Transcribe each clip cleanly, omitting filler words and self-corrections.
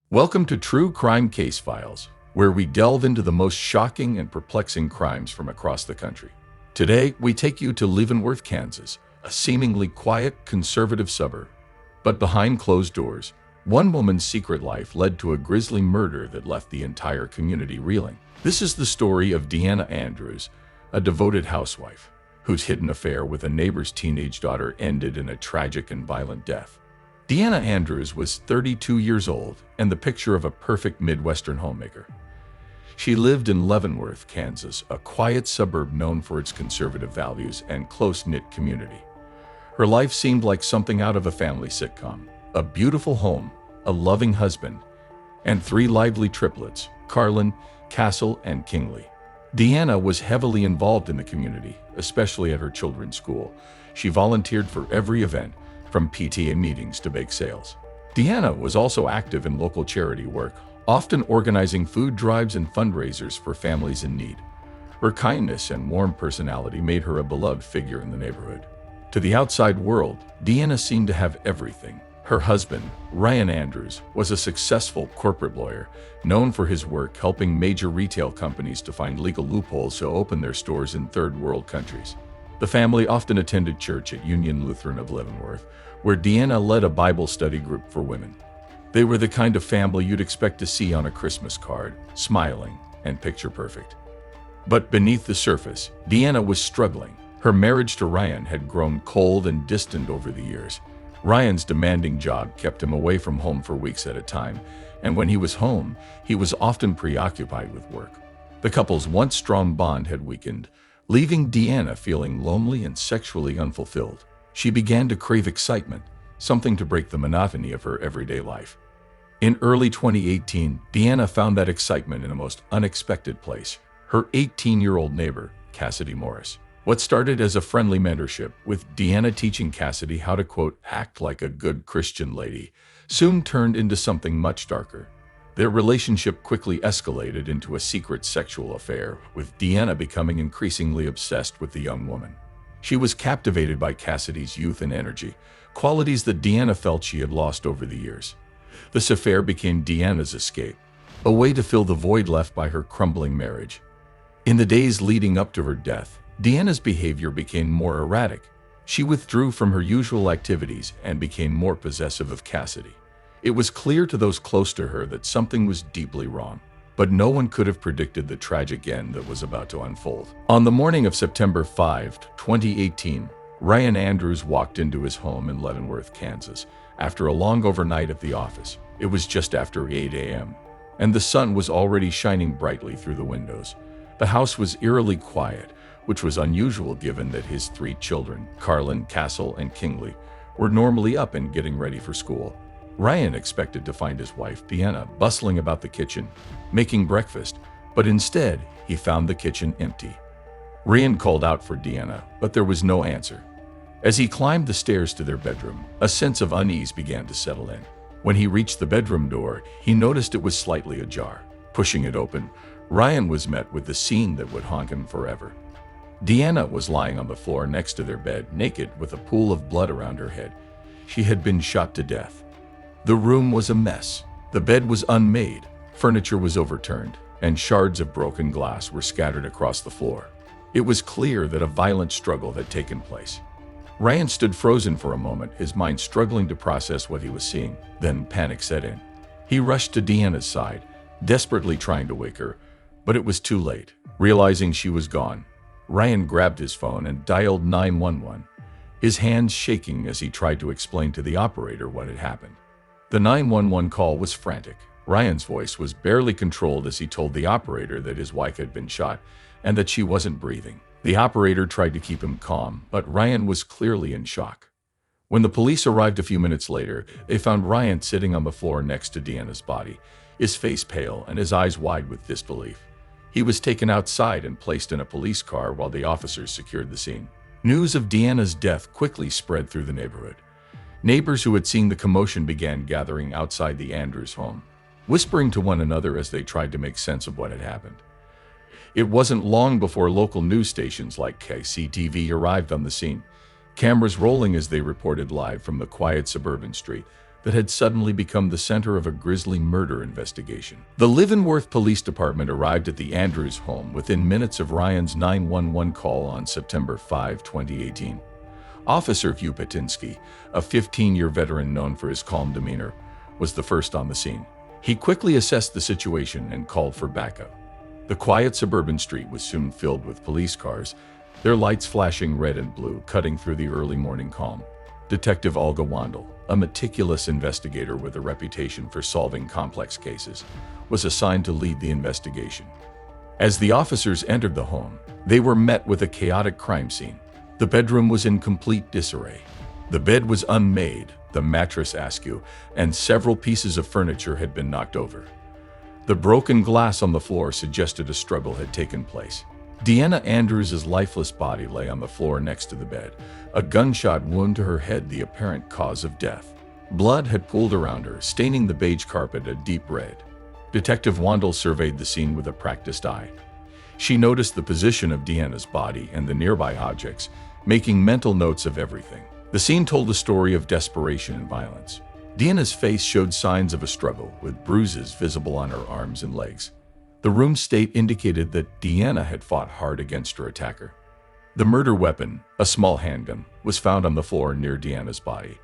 Welcome to True Crime Case Files, where we delve into the most shocking and perplexing crimes from across the country. Today, we take you to Leavenworth, Kansas, a seemingly quiet, conservative suburb. But behind closed doors, one woman's secret life led to a grisly murder that left the entire community reeling. This is the story of Deanna Andrews, a devoted housewife, whose hidden affair with a neighbor's teenage daughter ended in a tragic and violent death. Deanna Andrews was 32 years old and the picture of a perfect Midwestern homemaker. She lived in Leavenworth, Kansas, a quiet suburb known for its conservative values and close-knit community. Her life seemed like something out of a family sitcom: a beautiful home, a loving husband, and three lively triplets, Carlin, Castle, and Kingley. Deanna was heavily involved in the community, especially at her children's school. She volunteered for every event, from PTA meetings to bake sales. Deanna was also active in local charity work, often organizing food drives and fundraisers for families in need. Her kindness and warm personality made her a beloved figure in the neighborhood. To the outside world, Deanna seemed to have everything. Her husband, Ryan Andrews, was a successful corporate lawyer, known for his work helping major retail companies to find legal loopholes to open their stores in third world countries. The family often attended church at Union Lutheran of Leavenworth, where Deanna led a Bible study group for women. They were the kind of family you'd expect to see on a Christmas card, smiling and picture perfect. But beneath the surface, Deanna was struggling. Her marriage to Ryan had grown cold and distant over the years. Ryan's demanding job kept him away from home for weeks at a time, and when he was home, he was often preoccupied with work. The couple's once strong bond had weakened, leaving Deanna feeling lonely and sexually unfulfilled. She began to crave excitement, something to break the monotony of her everyday life. In early 2018, Deanna found that excitement in a most unexpected place: her 18-year-old neighbor, Cassidy Morris. What started as a friendly mentorship, with Deanna teaching Cassidy how to, quote, act like a good Christian lady, soon turned into something much darker. Their relationship quickly escalated into a secret sexual affair, with Deanna becoming increasingly obsessed with the young woman. She was captivated by Cassidy's youth and energy, qualities that Deanna felt she had lost over the years. This affair became Deanna's escape, a way to fill the void left by her crumbling marriage. In the days leading up to her death, Deanna's behavior became more erratic. She withdrew from her usual activities and became more possessive of Cassidy. It was clear to those close to her that something was deeply wrong, but no one could have predicted the tragic end that was about to unfold. On the morning of September 5, 2018, Ryan Andrews walked into his home in Leavenworth, Kansas, after a long overnight at the office. It was just after 8 a.m., and the sun was already shining brightly through the windows. The house was eerily quiet, which was unusual given that his three children, Carlin, Castle, and Kingley, were normally up and getting ready for school. Ryan expected to find his wife, Deanna, bustling about the kitchen, making breakfast, but instead, he found the kitchen empty. Ryan called out for Deanna, but there was no answer. As he climbed the stairs to their bedroom, a sense of unease began to settle in. When he reached the bedroom door, he noticed it was slightly ajar. Pushing it open, Ryan was met with the scene that would haunt him forever. Deanna was lying on the floor next to their bed, naked, with a pool of blood around her head. She had been shot to death. The room was a mess. The bed was unmade, furniture was overturned, and shards of broken glass were scattered across the floor. It was clear that a violent struggle had taken place. Ryan stood frozen for a moment, his mind struggling to process what he was seeing. Then panic set in. He rushed to Deanna's side, desperately trying to wake her, but it was too late. Realizing she was gone, Ryan grabbed his phone and dialed 911, his hands shaking as he tried to explain to the operator what had happened. The 911 call was frantic. Ryan's voice was barely controlled as he told the operator that his wife had been shot and that she wasn't breathing. The operator tried to keep him calm, but Ryan was clearly in shock. When the police arrived a few minutes later, they found Ryan sitting on the floor next to Deanna's body, his face pale and his eyes wide with disbelief. He was taken outside and placed in a police car while the officers secured the scene. News of Deanna's death quickly spread through the neighborhood. Neighbors who had seen the commotion began gathering outside the Andrews home, whispering to one another as they tried to make sense of what had happened. It wasn't long before local news stations like KCTV arrived on the scene, cameras rolling as they reported live from the quiet suburban street. that had suddenly become the center of a grisly murder investigation. The Leavenworth Police Department arrived at the Andrews home within minutes of Ryan's 911 call on September 5, 2018. Officer Hugh Patinsky, a 15-year veteran known for his calm demeanor, was the first on the scene. He quickly assessed the situation and called for backup. The quiet suburban street was soon filled with police cars, their lights flashing red and blue, cutting through the early morning calm. Detective Olga Wandel, a meticulous investigator with a reputation for solving complex cases, was assigned to lead the investigation. As the officers entered the home, they were met with a chaotic crime scene. The bedroom was in complete disarray. The bed was unmade, the mattress askew, and several pieces of furniture had been knocked over. The broken glass on the floor suggested a struggle had taken place. Deanna Andrews' lifeless body lay on the floor next to the bed, a gunshot wound to her head the apparent cause of death. Blood had pooled around her, staining the beige carpet a deep red. Detective Wandel surveyed the scene with a practiced eye. She noticed the position of Deanna's body and the nearby objects, making mental notes of everything. The scene told a story of desperation and violence. Deanna's face showed signs of a struggle, with bruises visible on her arms and legs. The room's state indicated that Deanna had fought hard against her attacker. The murder weapon, a small handgun, was found on the floor near Deanna's body.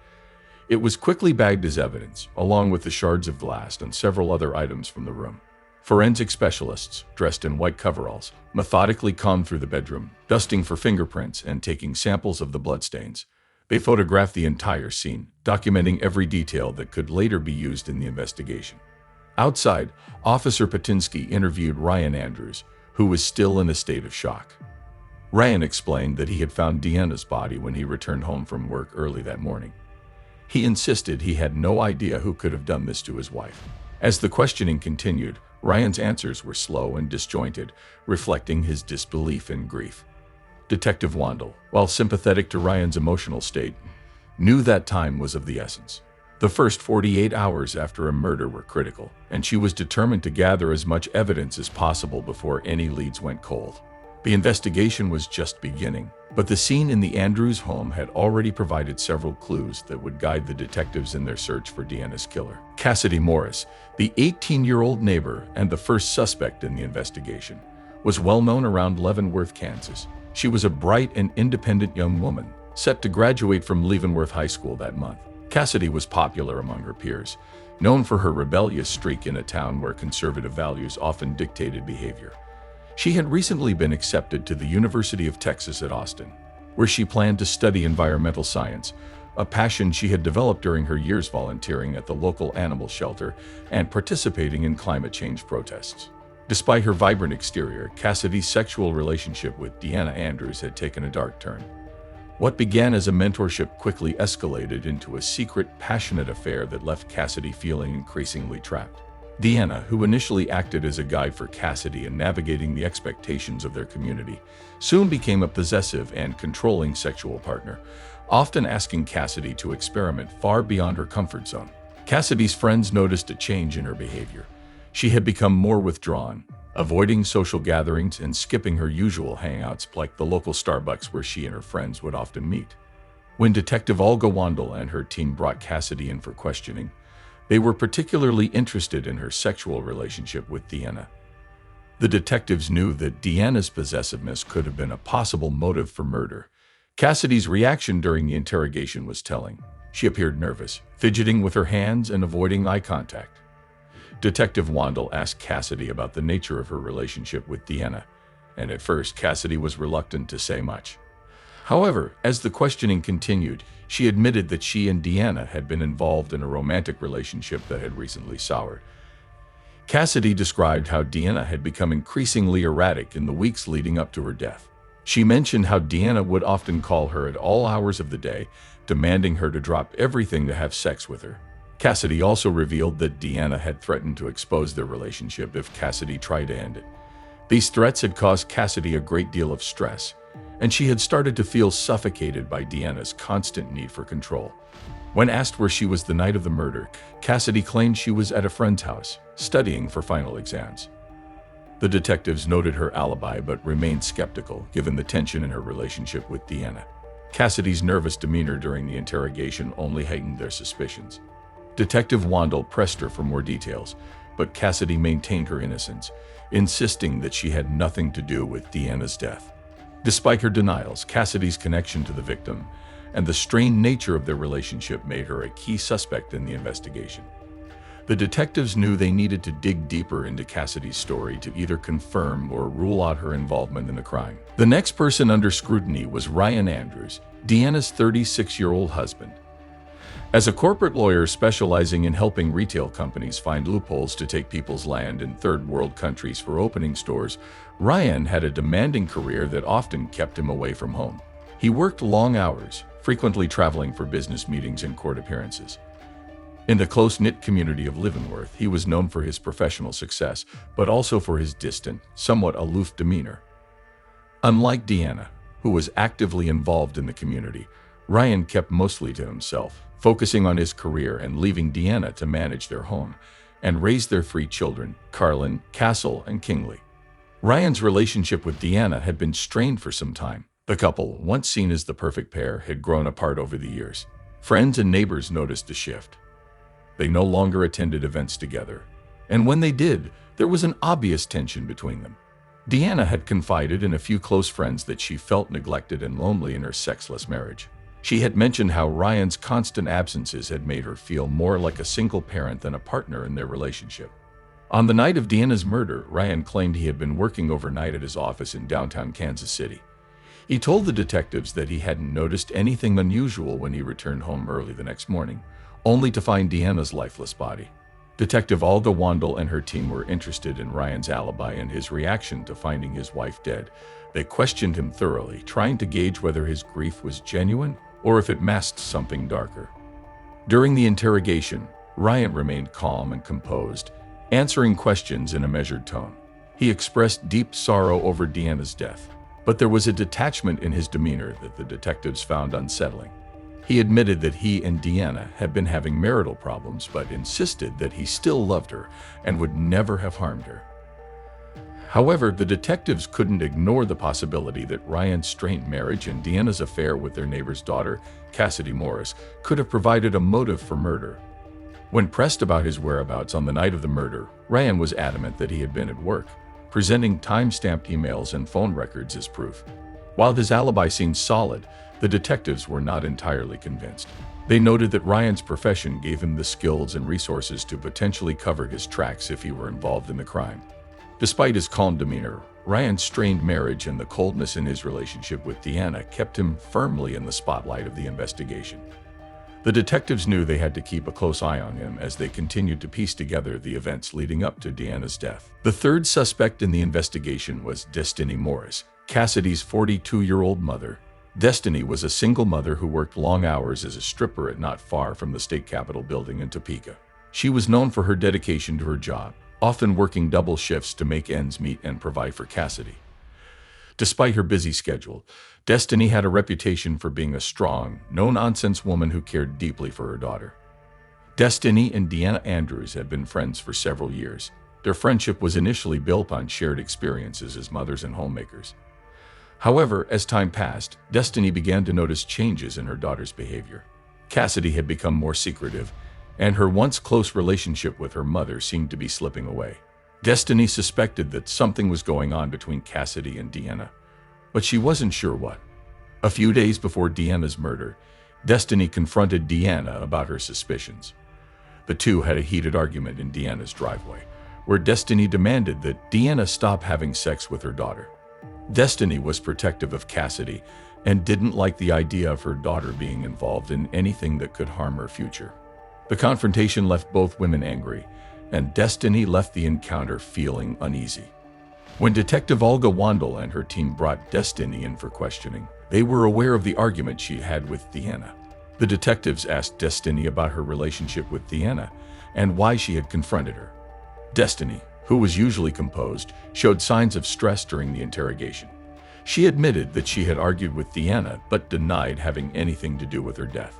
It was quickly bagged as evidence, along with the shards of glass and several other items from the room. Forensic specialists, dressed in white coveralls, methodically combed through the bedroom, dusting for fingerprints and taking samples of the bloodstains. They photographed the entire scene, documenting every detail that could later be used in the investigation. Outside, Officer Patinsky interviewed Ryan Andrews, who was still in a state of shock. Ryan explained that he had found Deanna's body when he returned home from work early that morning. He insisted he had no idea who could have done this to his wife. As the questioning continued, Ryan's answers were slow and disjointed, reflecting his disbelief and grief. Detective Wandel, while sympathetic to Ryan's emotional state, knew that time was of the essence. The first 48 hours after a murder were critical, and she was determined to gather as much evidence as possible before any leads went cold. The investigation was just beginning, but the scene in the Andrews home had already provided several clues that would guide the detectives in their search for Deanna's killer. Cassidy Morris, the 18-year-old neighbor and the first suspect in the investigation, was well known around Leavenworth, Kansas. She was a bright and independent young woman, set to graduate from Leavenworth High School that month. Cassidy was popular among her peers, known for her rebellious streak in a town where conservative values often dictated behavior. She had recently been accepted to the University of Texas at Austin, where she planned to study environmental science, a passion she had developed during her years volunteering at the local animal shelter and participating in climate change protests. Despite her vibrant exterior, Cassidy's sexual relationship with Deanna Andrews had taken a dark turn. What began as a mentorship quickly escalated into a secret, passionate affair that left Cassidy feeling increasingly trapped. Deanna, who initially acted as a guide for Cassidy in navigating the expectations of their community, soon became a possessive and controlling sexual partner, often asking Cassidy to experiment far beyond her comfort zone. Cassidy's friends noticed a change in her behavior. She had become more withdrawn, avoiding social gatherings and skipping her usual hangouts like the local Starbucks where she and her friends would often meet. When Detective Olga Wandel and her team brought Cassidy in for questioning, they were particularly interested in her sexual relationship with Deanna. The detectives knew that Deanna's possessiveness could have been a possible motive for murder. Cassidy's reaction during the interrogation was telling. She appeared nervous, fidgeting with her hands and avoiding eye contact. Detective Wandel asked Cassidy about the nature of her relationship with Deanna, and at first Cassidy was reluctant to say much. However, as the questioning continued, she admitted that she and Deanna had been involved in a romantic relationship that had recently soured. Cassidy described how Deanna had become increasingly erratic in the weeks leading up to her death. She mentioned how Deanna would often call her at all hours of the day, demanding her to drop everything to have sex with her. Cassidy also revealed that Deanna had threatened to expose their relationship if Cassidy tried to end it. These threats had caused Cassidy a great deal of stress, and she had started to feel suffocated by Deanna's constant need for control. When asked where she was the night of the murder, Cassidy claimed she was at a friend's house, studying for final exams. The detectives noted her alibi but remained skeptical given the tension in her relationship with Deanna. Cassidy's nervous demeanor during the interrogation only heightened their suspicions. Detective Wandel pressed her for more details, but Cassidy maintained her innocence, insisting that she had nothing to do with Deanna's death. Despite her denials, Cassidy's connection to the victim and the strained nature of their relationship made her a key suspect in the investigation. The detectives knew they needed to dig deeper into Cassidy's story to either confirm or rule out her involvement in the crime. The next person under scrutiny was Ryan Andrews, Deanna's 36-year-old husband. As a corporate lawyer specializing in helping retail companies find loopholes to take people's land in third-world countries for opening stores, Ryan had a demanding career that often kept him away from home. He worked long hours, frequently traveling for business meetings and court appearances. In the close-knit community of Leavenworth, he was known for his professional success, but also for his distant, somewhat aloof demeanor. Unlike Deanna, who was actively involved in the community, Ryan kept mostly to himself, focusing on his career and leaving Deanna to manage their home and raise their 3 children, Carlin, Castle, and Kingley. Ryan's relationship with Deanna had been strained for some time. The couple, once seen as the perfect pair, had grown apart over the years. Friends and neighbors noticed a shift. They no longer attended events together, and when they did, there was an obvious tension between them. Deanna had confided in a few close friends that she felt neglected and lonely in her sexless marriage. She had mentioned how Ryan's constant absences had made her feel more like a single parent than a partner in their relationship. On the night of Deanna's murder, Ryan claimed he had been working overnight at his office in downtown Kansas City. He told the detectives that he hadn't noticed anything unusual when he returned home early the next morning, only to find Deanna's lifeless body. Detective Olga Wandel and her team were interested in Ryan's alibi and his reaction to finding his wife dead. They questioned him thoroughly, trying to gauge whether his grief was genuine or if it masked something darker. During the interrogation, Ryan remained calm and composed, answering questions in a measured tone. He expressed deep sorrow over Deanna's death, but there was a detachment in his demeanor that the detectives found unsettling. He admitted that he and Deanna had been having marital problems, but insisted that he still loved her and would never have harmed her. However, the detectives couldn't ignore the possibility that Ryan's strained marriage and Deanna's affair with their neighbor's daughter, Cassidy Morris, could have provided a motive for murder. When pressed about his whereabouts on the night of the murder, Ryan was adamant that he had been at work, presenting time-stamped emails and phone records as proof. While his alibi seemed solid, the detectives were not entirely convinced. They noted that Ryan's profession gave him the skills and resources to potentially cover his tracks if he were involved in the crime. Despite his calm demeanor, Ryan's strained marriage and the coldness in his relationship with Deanna kept him firmly in the spotlight of the investigation. The detectives knew they had to keep a close eye on him as they continued to piece together the events leading up to Deanna's death. The third suspect in the investigation was Destiny Morris, Cassidy's 42-year-old mother. Destiny was a single mother who worked long hours as a stripper at not far from the state capitol building in Topeka. She was known for her dedication to her job, often working double shifts to make ends meet and provide for Cassidy. Despite her busy schedule, Destiny had a reputation for being a strong, no-nonsense woman who cared deeply for her daughter. Destiny and Deanna Andrews had been friends for several years. Their friendship was initially built on shared experiences as mothers and homemakers. However, as time passed, Destiny began to notice changes in her daughter's behavior. Cassidy had become more secretive, and her once close relationship with her mother seemed to be slipping away. Destiny suspected that something was going on between Cassidy and Deanna, but she wasn't sure what. A few days before Deanna's murder, Destiny confronted Deanna about her suspicions. The two had a heated argument in Deanna's driveway, where Destiny demanded that Deanna stop having sex with her daughter. Destiny was protective of Cassidy and didn't like the idea of her daughter being involved in anything that could harm her future. The confrontation left both women angry, and Destiny left the encounter feeling uneasy. When Detective Olga Wandel and her team brought Destiny in for questioning, they were aware of the argument she had with Deanna. The detectives asked Destiny about her relationship with Deanna and why she had confronted her. Destiny, who was usually composed, showed signs of stress during the interrogation. She admitted that she had argued with Deanna but denied having anything to do with her death.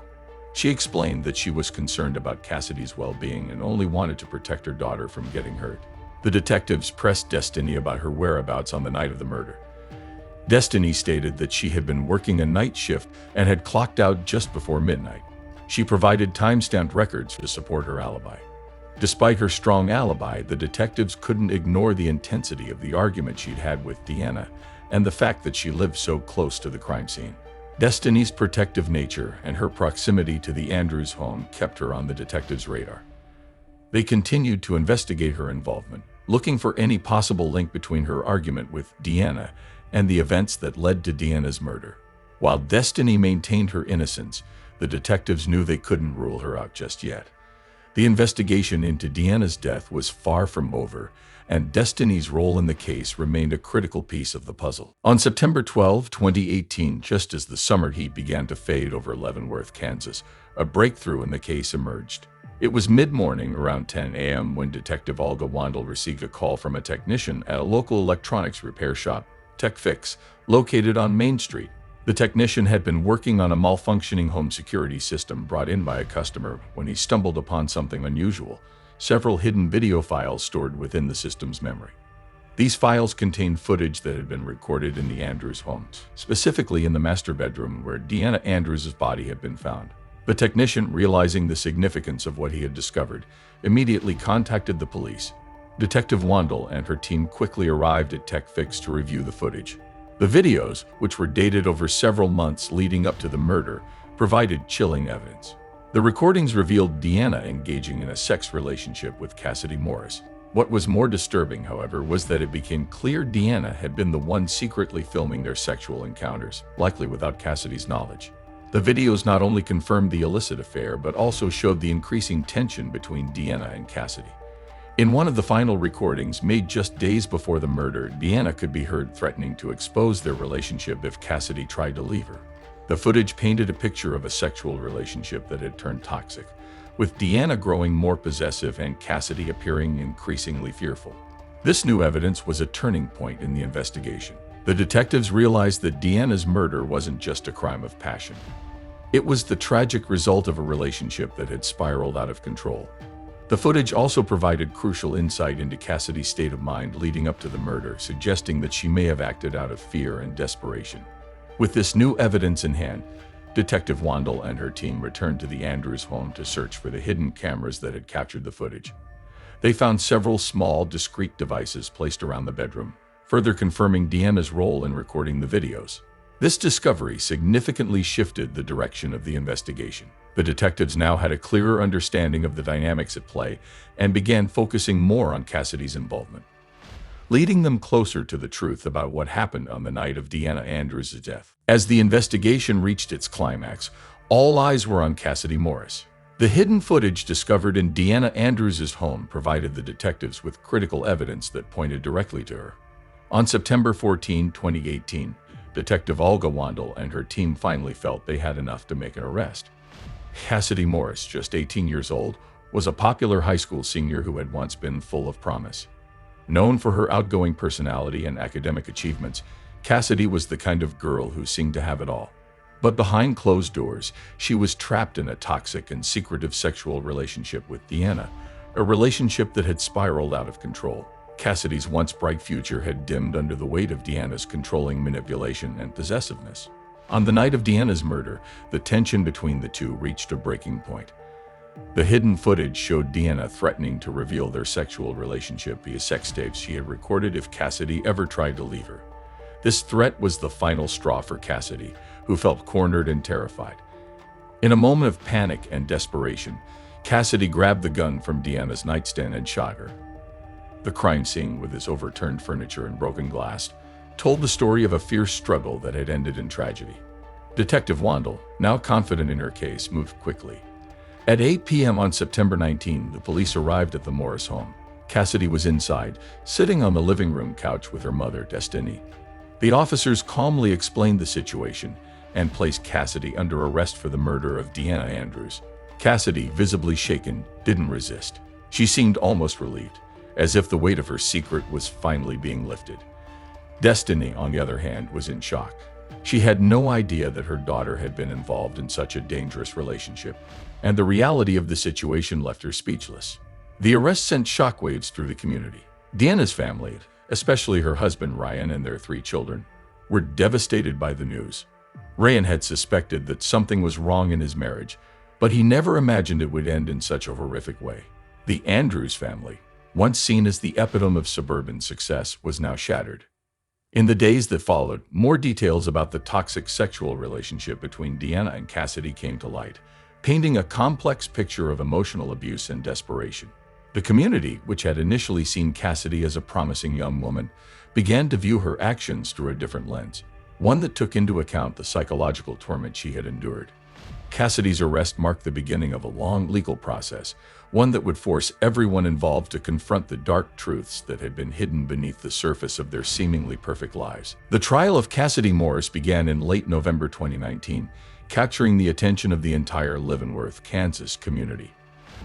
She explained that she was concerned about Cassidy's well-being and only wanted to protect her daughter from getting hurt. The detectives pressed Destiny about her whereabouts on the night of the murder. Destiny stated that she had been working a night shift and had clocked out just before midnight. She provided time-stamped records to support her alibi. Despite her strong alibi, the detectives couldn't ignore the intensity of the argument she'd had with Deanna and the fact that she lived so close to the crime scene. Destiny's protective nature and her proximity to the Andrews home kept her on the detectives' radar. They continued to investigate her involvement, looking for any possible link between her argument with Deanna and the events that led to Deanna's murder. While Destiny maintained her innocence, the detectives knew they couldn't rule her out just yet. The investigation into Deanna's death was far from over, and Destiny's role in the case remained a critical piece of the puzzle. On September 12, 2018, just as the summer heat began to fade over Leavenworth, Kansas, a breakthrough in the case emerged. It was mid-morning, around 10 a.m., when Detective Olga Wandel received a call from a technician at a local electronics repair shop, Tech Fix, located on Main Street. The technician had been working on a malfunctioning home security system brought in by a customer when he stumbled upon something unusual: several hidden video files stored within the system's memory. These files contained footage that had been recorded in the Andrews home, specifically in the master bedroom where Deanna Andrews' body had been found. The technician, realizing the significance of what he had discovered, immediately contacted the police. Detective Wandel and her team quickly arrived at Tech Fix to review the footage. The videos, which were dated over several months leading up to the murder, provided chilling evidence. The recordings revealed Deanna engaging in a sex relationship with Cassidy Morris. What was more disturbing, however, was that it became clear Deanna had been the one secretly filming their sexual encounters, likely without Cassidy's knowledge. The videos not only confirmed the illicit affair, but also showed the increasing tension between Deanna and Cassidy. In one of the final recordings, made just days before the murder, Deanna could be heard threatening to expose their relationship if Cassidy tried to leave her. The footage painted a picture of a sexual relationship that had turned toxic, with Deanna growing more possessive and Cassidy appearing increasingly fearful. This new evidence was a turning point in the investigation. The detectives realized that Deanna's murder wasn't just a crime of passion. It was the tragic result of a relationship that had spiraled out of control. The footage also provided crucial insight into Cassidy's state of mind leading up to the murder, suggesting that she may have acted out of fear and desperation. With this new evidence in hand, Detective Wandel and her team returned to the Andrews home to search for the hidden cameras that had captured the footage. They found several small, discreet devices placed around the bedroom, further confirming Deanna's role in recording the videos. This discovery significantly shifted the direction of the investigation. The detectives now had a clearer understanding of the dynamics at play and began focusing more on Cassidy's involvement, leading them closer to the truth about what happened on the night of Deanna Andrews' death. As the investigation reached its climax, all eyes were on Cassidy Morris. The hidden footage discovered in Deanna Andrews' home provided the detectives with critical evidence that pointed directly to her. On September 14, 2018, Detective Olga Wandel and her team finally felt they had enough to make an arrest. Cassidy Morris, just 18 years old, was a popular high school senior who had once been full of promise. Known for her outgoing personality and academic achievements, Cassidy was the kind of girl who seemed to have it all. But behind closed doors, she was trapped in a toxic and secretive sexual relationship with Deanna, a relationship that had spiraled out of control. Cassidy's once bright future had dimmed under the weight of Deanna's controlling manipulation and possessiveness. On the night of Deanna's murder, the tension between the two reached a breaking point. The hidden footage showed Deanna threatening to reveal their sexual relationship via sex tapes she had recorded if Cassidy ever tried to leave her. This threat was the final straw for Cassidy, who felt cornered and terrified. In a moment of panic and desperation, Cassidy grabbed the gun from Deanna's nightstand and shot her. The crime scene, with its overturned furniture and broken glass, told the story of a fierce struggle that had ended in tragedy. Detective Wandel, now confident in her case, moved quickly. At 8 p.m. on September 19, the police arrived at the Morris home. Cassidy was inside, sitting on the living room couch with her mother, Destiny. The officers calmly explained the situation and placed Cassidy under arrest for the murder of Deanna Andrews. Cassidy, visibly shaken, didn't resist. She seemed almost relieved, as if the weight of her secret was finally being lifted. Destiny, on the other hand, was in shock. She had no idea that her daughter had been involved in such a dangerous relationship, and the reality of the situation left her speechless. The arrest sent shockwaves through the community. Deanna's family, especially her husband Ryan and their 3 children, were devastated by the news. Ryan had suspected that something was wrong in his marriage, But he never imagined it would end in such a horrific way. The Andrews family, once seen as the epitome of suburban success, was now shattered. In the days that followed, more details about the toxic sexual relationship between Deanna and Cassidy came to light, painting a complex picture of emotional abuse and desperation. The community, which had initially seen Cassidy as a promising young woman, began to view her actions through a different lens, one that took into account the psychological torment she had endured. Cassidy's arrest marked the beginning of a long legal process, one that would force everyone involved to confront the dark truths that had been hidden beneath the surface of their seemingly perfect lives. The trial of Cassidy Morris began in late November 2019, capturing the attention of the entire Leavenworth, Kansas community.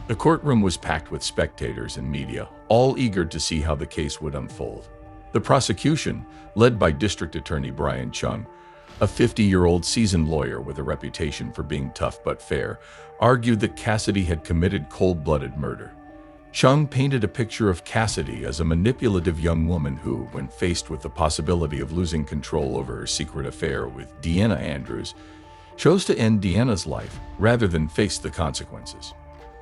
The courtroom was packed with spectators and media, all eager to see how the case would unfold. The prosecution, led by District Attorney Brian Chung, a 50-year-old seasoned lawyer with a reputation for being tough but fair, argued that Cassidy had committed cold-blooded murder. Chung painted a picture of Cassidy as a manipulative young woman who, when faced with the possibility of losing control over her secret affair with Deanna Andrews, chose to end Deanna's life rather than face the consequences.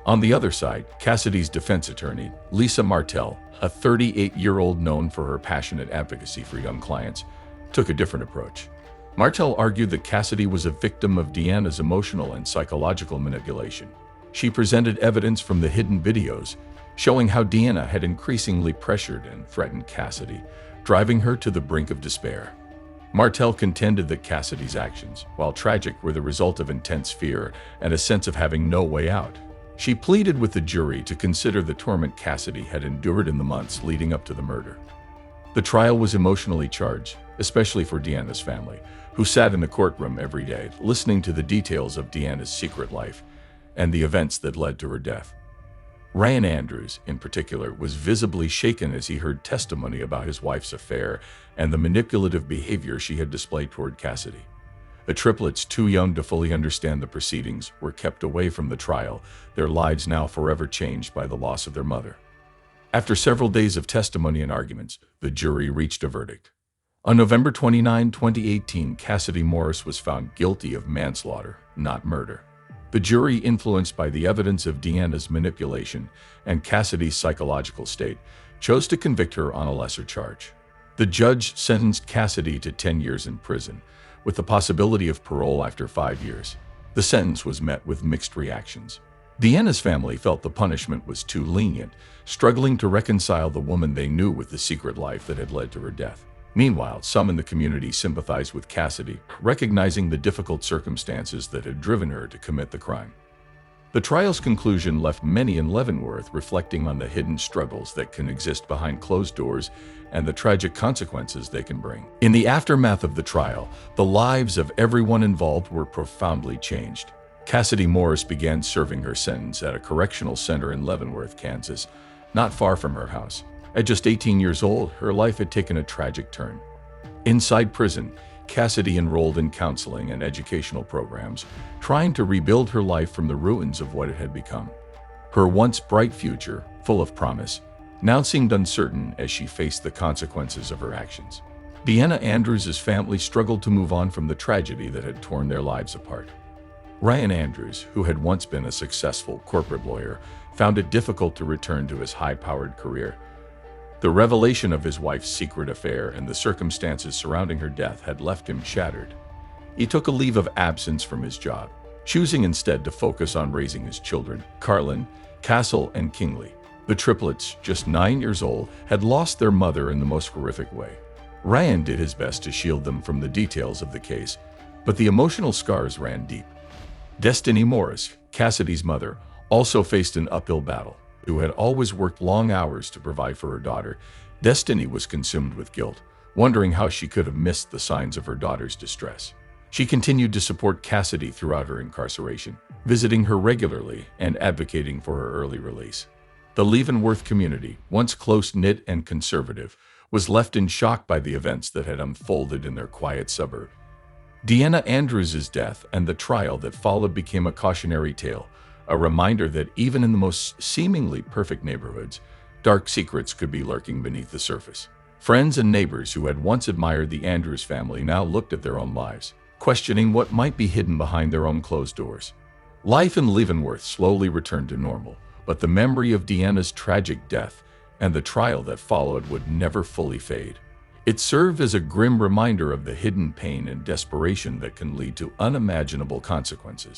On the other side, Cassidy's defense attorney, Lisa Martell, a 38-year-old known for her passionate advocacy for young clients, took a different approach. Martell argued that Cassidy was a victim of Deanna's emotional and psychological manipulation. She presented evidence from the hidden videos, showing how Deanna had increasingly pressured and threatened Cassidy, driving her to the brink of despair. Martell contended that Cassidy's actions, while tragic, were the result of intense fear and a sense of having no way out. She pleaded with the jury to consider the torment Cassidy had endured in the months leading up to the murder. The trial was emotionally charged, especially for Deanna's family, who sat in the courtroom every day, listening to the details of Deanna's secret life and the events that led to her death. Ryan Andrews, in particular, was visibly shaken as he heard testimony about his wife's affair and the manipulative behavior she had displayed toward Cassidy. The triplets, too young to fully understand the proceedings, were kept away from the trial, their lives now forever changed by the loss of their mother. After several days of testimony and arguments, the jury reached a verdict. On November 29, 2018, Cassidy Morris was found guilty of manslaughter, not murder. The jury, influenced by the evidence of Deanna's manipulation and Cassidy's psychological state, chose to convict her on a lesser charge. The judge sentenced Cassidy to 10 years in prison, with the possibility of parole after 5 years. The sentence was met with mixed reactions. Deanna's family felt the punishment was too lenient, struggling to reconcile the woman they knew with the secret life that had led to her death. Meanwhile, some in the community sympathized with Cassidy, recognizing the difficult circumstances that had driven her to commit the crime. The trial's conclusion left many in Leavenworth reflecting on the hidden struggles that can exist behind closed doors and the tragic consequences they can bring. In the aftermath of the trial, the lives of everyone involved were profoundly changed. Cassidy Morris began serving her sentence at a correctional center in Leavenworth, Kansas, not far from her house. At just 18 years old, her life had taken a tragic turn. Inside prison, Cassidy enrolled in counseling and educational programs, trying to rebuild her life from the ruins of what it had become. Her once bright future, full of promise, now seemed uncertain as she faced the consequences of her actions. Deanna Andrews' family struggled to move on from the tragedy that had torn their lives apart. Ryan Andrews, who had once been a successful corporate lawyer, found it difficult to return to his high-powered career. The revelation of his wife's secret affair and the circumstances surrounding her death had left him shattered. He took a leave of absence from his job, choosing instead to focus on raising his children, Carlin, Castle, and Kingley. The triplets, just 9 years old, had lost their mother in the most horrific way. Ryan did his best to shield them from the details of the case, but the emotional scars ran deep. Destiny Morris, Cassidy's mother, also faced an uphill battle. Who had always worked long hours to provide for her daughter, Destiny was consumed with guilt, wondering how she could have missed the signs of her daughter's distress. She continued to support Cassidy throughout her incarceration, visiting her regularly and advocating for her early release. The Leavenworth community, once close-knit and conservative, was left in shock by the events that had unfolded in their quiet suburb. Deanna Andrews' death and the trial that followed became a cautionary tale, a reminder that even in the most seemingly perfect neighborhoods, dark secrets could be lurking beneath the surface. Friends and neighbors who had once admired the Andrews family now looked at their own lives, questioning what might be hidden behind their own closed doors. Life in Leavenworth slowly returned to normal, but the memory of Deanna's tragic death and the trial that followed would never fully fade. It served as a grim reminder of the hidden pain and desperation that can lead to unimaginable consequences.